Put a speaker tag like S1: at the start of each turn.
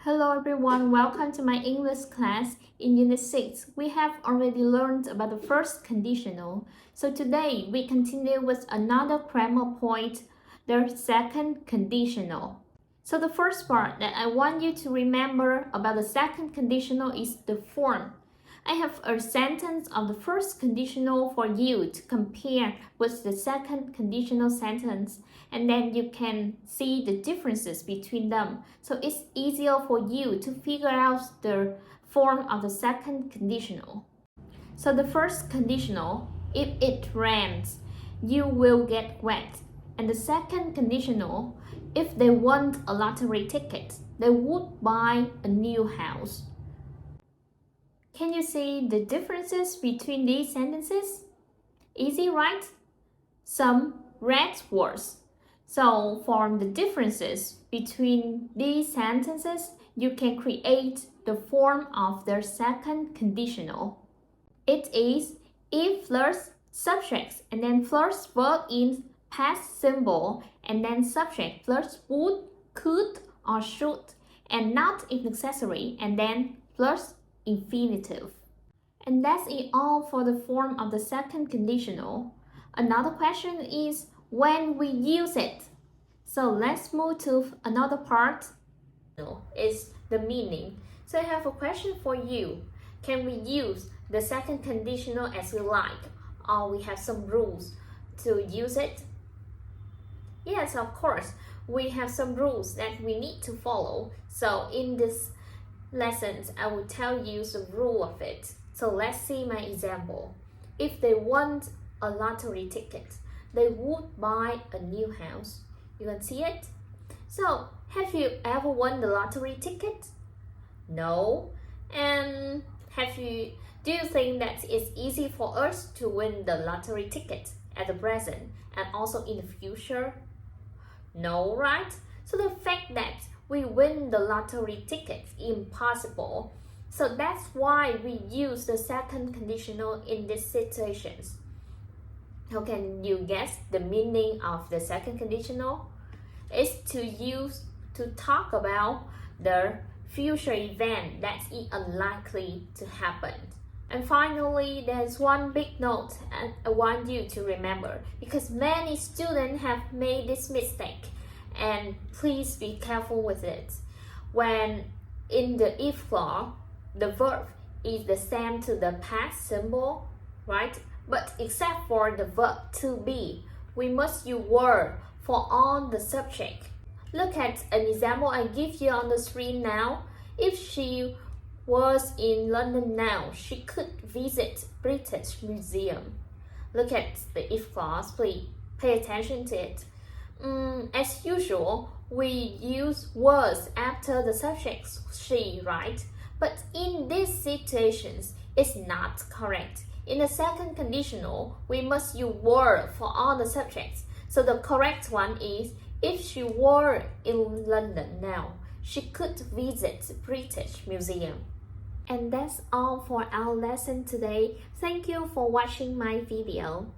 S1: Hello everyone, welcome to my English class. In Unit 6, we have already learned about the first conditional. So today we continue with another grammar point, the second conditional. So the first part that I want you to remember about the second conditional is the form. I have a sentence of the first conditional for you to compare with the second conditional sentence, and then you can see the differences between them. So it's easier for you to figure out the form of the second conditional. So the first conditional, if it rains, you will get wet. And the second conditional, if they want a lottery ticket, they would buy a new house. Can you see the differences between these sentences? Easy, right? Some red words. So from the differences between these sentences, you can create the form of the second conditional. It is if plus subject and then plus verb in past simple and then subject plus would, could or should and not if necessary and then plus infinitive. And that's it all for the form of the second conditional. Another question is when we use it. So let's move to another part. Is the meaning. So I have a question for you. Can we use the second conditional as we like, or we have some rules to use it? Yes, of course. We have some rules that we need to follow. So in this lessons, I will tell you the rule of it. So let's see my example. If they want a lottery ticket, they would buy a new house. You can see it? So, have you ever won the lottery ticket? No. And do you think that it's easy for us to win the lottery ticket at the present and also in the future? No, right? So the fact that we win the lottery ticket is impossible. So that's why we use the second conditional in these situations. How can you guess the meaning of the second conditional? It's to use to talk about the future event that is unlikely to happen. And finally, there's one big note I want you to remember because many students have made this mistake. And please be careful with it. When in the if clause, the verb is the same to the past simple, right? But except for the verb to be, we must use were for all the subject. Look at an example I give you on the screen now. If she was in London now, she could visit British Museum. Look at the if clause, please pay attention to it. As usual, we use was after the subject she, right? But in these situations, it's not correct. In the second conditional, we must use were for all the subjects. So the correct one is, if she were in London now, she could visit British Museum. And that's all for our lesson today. Thank you for watching my video.